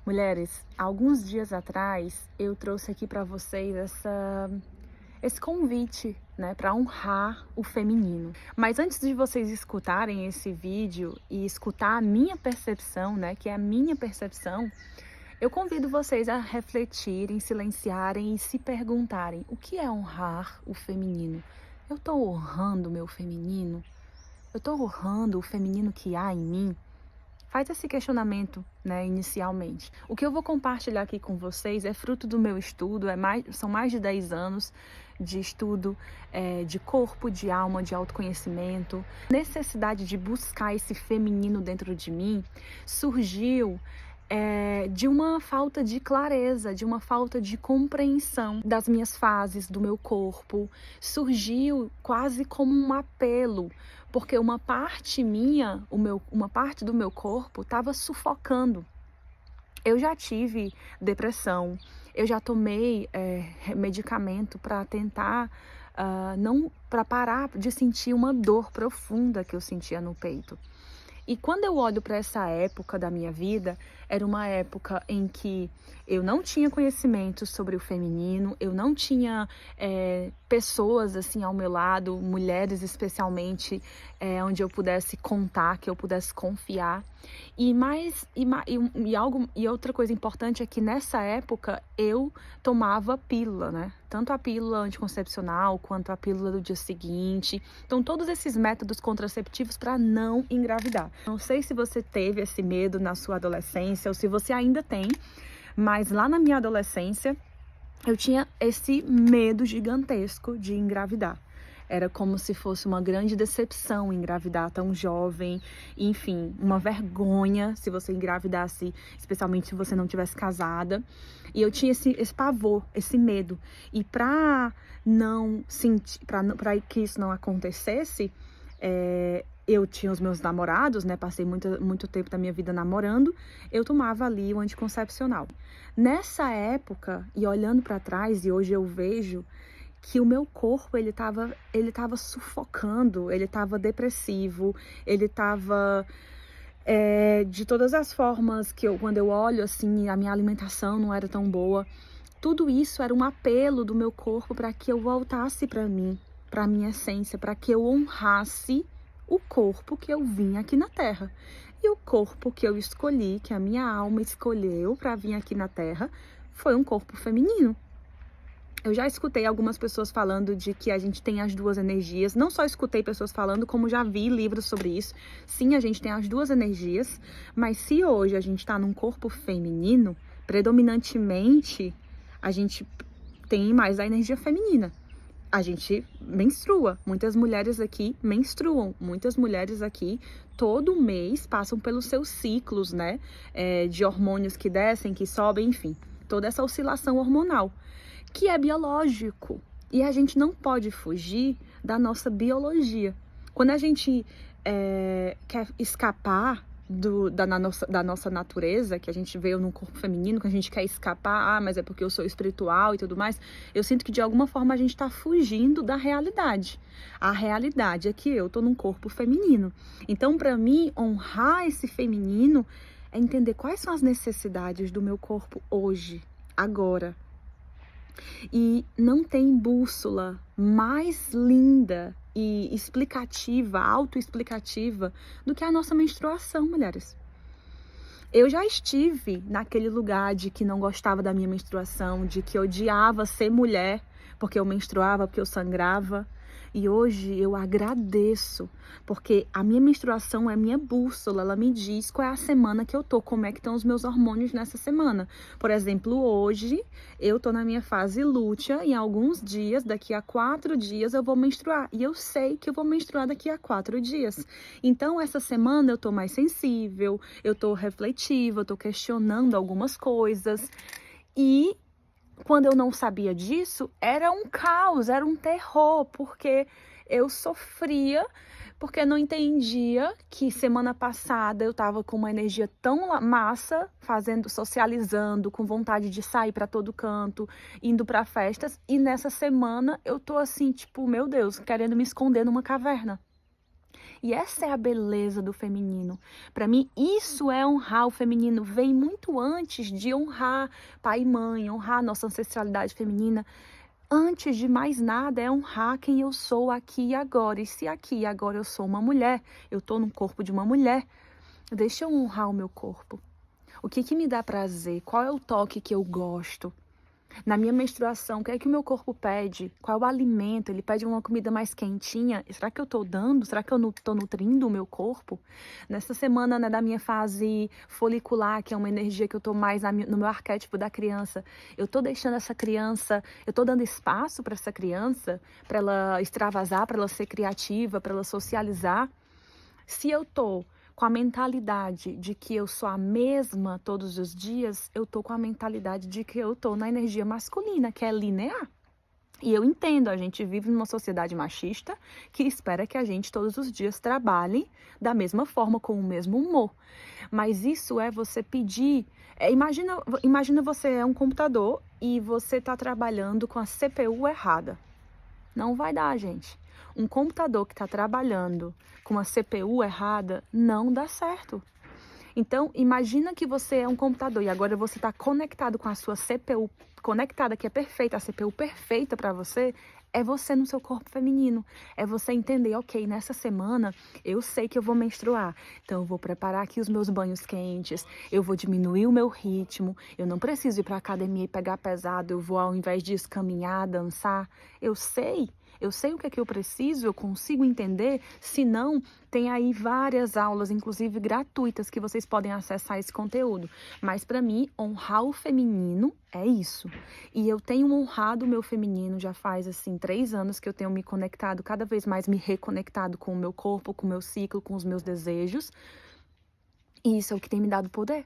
Mulheres, alguns dias atrás eu trouxe aqui para vocês esse convite, né, para honrar o feminino. Mas antes de vocês escutarem esse vídeo e escutar a minha percepção, né, que é a minha percepção, eu convido vocês a refletirem, silenciarem e se perguntarem: o que é honrar o feminino? Eu estou honrando o meu feminino? Eu estou honrando o feminino que há em mim? Faz esse questionamento, né, inicialmente. O que eu vou compartilhar aqui com vocês é fruto do meu estudo, são mais de 10 anos de estudo de corpo, de alma, de autoconhecimento. Necessidade de buscar esse feminino dentro de mim surgiu de uma falta de clareza, de uma falta de compreensão das minhas fases, do meu corpo. Surgiu quase como um apelo, porque uma parte minha, uma parte do meu corpo estava sufocando. Eu já tive depressão, eu já tomei medicamento para tentar, não para parar de sentir uma dor profunda que eu sentia no peito. E quando eu olho para essa época da minha vida, era uma época em que eu não tinha conhecimento sobre o feminino, eu não tinha pessoas assim ao meu lado, mulheres especialmente, onde eu pudesse contar, que eu pudesse confiar. E outra coisa importante é que nessa época eu tomava pílula, né? Tanto a pílula anticoncepcional quanto a pílula do dia seguinte. Então, todos esses métodos contraceptivos para não engravidar. Não sei se você teve esse medo na sua adolescência ou se você ainda tem, mas lá na minha adolescência eu tinha esse medo gigantesco de engravidar. Era como se fosse uma grande decepção engravidar tão jovem, enfim, uma vergonha se você engravidasse, especialmente se você não tivesse casada. E eu tinha esse pavor, esse medo. E para não sentir, para que isso não acontecesse, eu tinha os meus namorados, né? Passei muito tempo da minha vida namorando. Eu tomava ali o anticoncepcional. Nessa época, e olhando para trás, e hoje eu vejo que o meu corpo, ele tava sufocando, ele tava depressivo, ele tava de todas as formas que quando eu olho assim, a minha alimentação não era tão boa. Tudo isso era um apelo do meu corpo para que eu voltasse para mim, para minha essência, para que eu honrasse o corpo que eu vim aqui na Terra. E o corpo que eu escolhi, que a minha alma escolheu para vir aqui na Terra, foi um corpo feminino. Eu já escutei algumas pessoas falando de que a gente tem as duas energias. Não só escutei pessoas falando, como já vi livros sobre isso. Sim, a gente tem as duas energias, mas se hoje a gente está num corpo feminino, predominantemente a gente tem mais a energia feminina. A gente menstrua. Muitas mulheres aqui menstruam. Muitas mulheres aqui todo mês passam pelos seus ciclos, né? De hormônios que descem, que sobem, enfim. Toda essa oscilação hormonal, que é biológico. E a gente não pode fugir da nossa biologia. Quando a gente quer escapar da nossa natureza, que a gente veio num corpo feminino, que a gente quer escapar, mas é porque eu sou espiritual e tudo mais, eu sinto que de alguma forma a gente está fugindo da realidade. A realidade é que eu tô num corpo feminino. Então, para mim, honrar esse feminino é entender quais são as necessidades do meu corpo hoje, agora. E não tem bússola mais linda e explicativa, autoexplicativa, do que a nossa menstruação, mulheres. Eu já estive naquele lugar de que não gostava da minha menstruação, de que odiava ser mulher, porque eu menstruava, porque eu sangrava. E hoje eu agradeço, porque a minha menstruação é minha bússola, ela me diz qual é a semana que eu tô, como é que estão os meus hormônios nessa semana. Por exemplo, hoje eu tô na minha fase lútea, e em alguns dias, daqui a 4 dias, eu vou menstruar. E eu sei que eu vou menstruar daqui a 4 dias. Então, essa semana eu tô mais sensível, eu tô refletiva, eu tô questionando algumas coisas. E quando eu não sabia disso, era um caos, era um terror, porque eu sofria, porque não entendia que semana passada eu tava com uma energia tão massa, socializando, com vontade de sair para todo canto, indo para festas, e nessa semana eu tô assim, tipo, meu Deus, querendo me esconder numa caverna. E essa é a beleza do feminino. Para mim, isso é honrar o feminino. Vem muito antes de honrar pai e mãe, honrar nossa ancestralidade feminina. Antes de mais nada, é honrar quem eu sou aqui e agora. E se aqui e agora eu sou uma mulher, eu estou no corpo de uma mulher, deixa eu honrar o meu corpo. O que me dá prazer? Qual é o toque que eu gosto? Na minha menstruação, o que é que o meu corpo pede? Qual é o alimento? Ele pede uma comida mais quentinha? Será que eu estou dando? Será que eu estou nutrindo o meu corpo? Nessa semana, né, da minha fase folicular, que é uma energia que eu estou mais no meu arquétipo da criança, eu estou deixando essa criança, eu estou dando espaço para essa criança, para ela extravasar, para ela ser criativa, para ela socializar. Se eu estou com a mentalidade de que eu sou a mesma todos os dias, eu tô com a mentalidade de que eu tô na energia masculina, que é linear. E eu entendo, a gente vive numa sociedade machista que espera que a gente todos os dias trabalhe da mesma forma, com o mesmo humor. Mas isso é você pedir... imagina você é um computador e você está trabalhando com a CPU errada. Não vai dar, gente. Um computador que está trabalhando com uma CPU errada não dá certo. Então, imagina que você é um computador e agora você está conectado com a sua CPU conectada, que é perfeita, a CPU perfeita para você, é você no seu corpo feminino. É você entender, ok, nessa semana eu sei que eu vou menstruar, então eu vou preparar aqui os meus banhos quentes, eu vou diminuir o meu ritmo, eu não preciso ir para a academia e pegar pesado, eu vou ao invés disso caminhar, dançar. Eu sei o que é que eu preciso, eu consigo entender. Se não, tem aí várias aulas, inclusive gratuitas, que vocês podem acessar esse conteúdo. Mas para mim, honrar o feminino é isso. E eu tenho honrado o meu feminino já faz, 3 anos que eu tenho me conectado, cada vez mais me reconectado com o meu corpo, com o meu ciclo, com os meus desejos. E isso é o que tem me dado poder.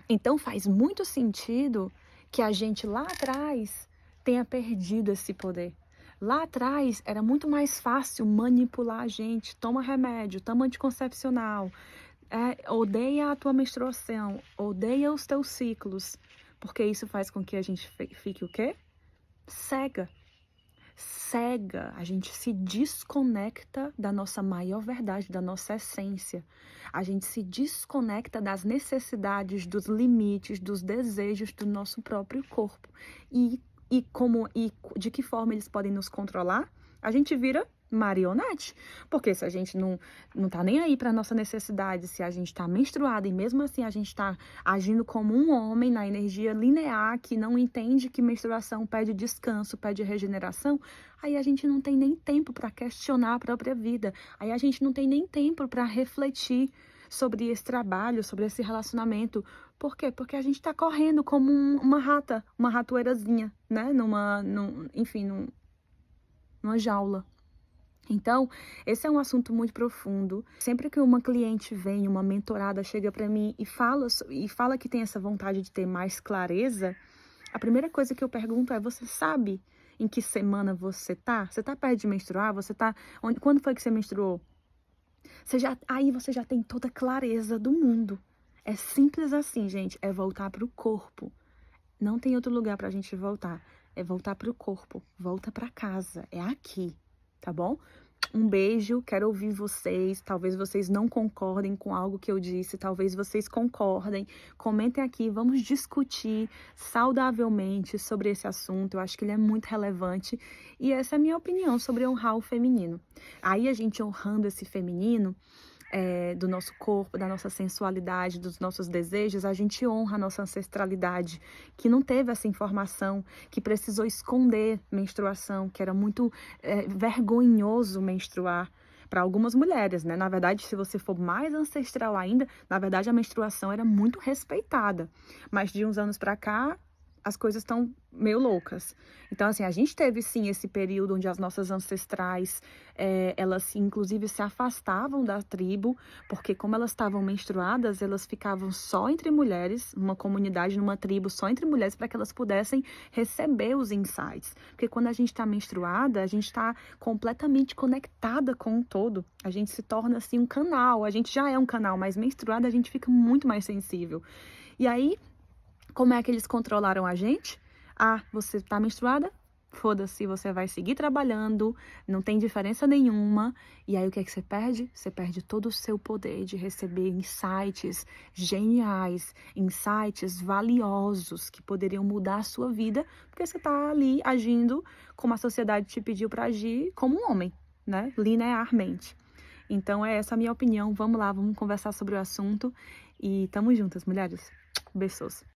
Então faz muito sentido que a gente lá atrás tenha perdido esse poder. Lá atrás era muito mais fácil manipular a gente. Toma remédio, toma anticoncepcional, odeia a tua menstruação, odeia os teus ciclos. Porque isso faz com que a gente fique o quê? Cega. Cega. A gente se desconecta da nossa maior verdade, da nossa essência. A gente se desconecta das necessidades, dos limites, dos desejos do nosso próprio corpo. E de que forma eles podem nos controlar? A gente vira marionete. Porque se a gente não tá nem aí para nossa necessidade, se a gente tá menstruada e mesmo assim a gente tá agindo como um homem na energia linear, que não entende que menstruação pede descanso, pede regeneração, aí a gente não tem nem tempo para questionar a própria vida. Aí a gente não tem nem tempo para refletir sobre esse trabalho, sobre esse relacionamento. Por quê? Porque a gente está correndo como uma ratoeirazinha, né? Numa jaula. Então, esse é um assunto muito profundo. Sempre que uma cliente vem, uma mentorada chega para mim e fala que tem essa vontade de ter mais clareza, a primeira coisa que eu pergunto é: você sabe em que semana você tá? Você tá perto de menstruar? Quando foi que você menstruou? Aí você já tem toda a clareza do mundo. É simples assim, gente. É voltar para o corpo. Não tem outro lugar para a gente voltar. É voltar para o corpo. Volta para casa. É aqui, tá bom? Um beijo, quero ouvir vocês. Talvez vocês não concordem com algo que eu disse, talvez vocês concordem. Comentem aqui, vamos discutir saudavelmente sobre esse assunto. Eu acho que ele é muito relevante e essa é a minha opinião sobre honrar o feminino. Aí a gente honrando esse feminino, do nosso corpo, da nossa sensualidade, dos nossos desejos, a gente honra a nossa ancestralidade, que não teve essa informação, que precisou esconder menstruação, que era muito vergonhoso menstruar para algumas mulheres, né? Na verdade, se você for mais ancestral ainda, na verdade a menstruação era muito respeitada, mas de uns anos para cá as coisas estão meio loucas. Então, assim, a gente teve, sim, esse período onde as nossas ancestrais, elas, inclusive, se afastavam da tribo, porque como elas estavam menstruadas, elas ficavam só entre mulheres, numa comunidade, numa tribo, só entre mulheres, para que elas pudessem receber os insights. Porque quando a gente está menstruada, a gente está completamente conectada com o todo. A gente se torna, assim, um canal. A gente já é um canal, mas menstruada a gente fica muito mais sensível. E aí, como é que eles controlaram a gente? Ah, você tá menstruada? foda-se, você vai seguir trabalhando, não tem diferença nenhuma. E aí o que é que você perde? Você perde todo o seu poder de receber insights geniais, insights valiosos que poderiam mudar a sua vida, porque você tá ali agindo como a sociedade te pediu para agir, como um homem, né? Linearmente. Então é essa a minha opinião. Vamos lá, vamos conversar sobre o assunto e tamo juntas, mulheres. Beijos.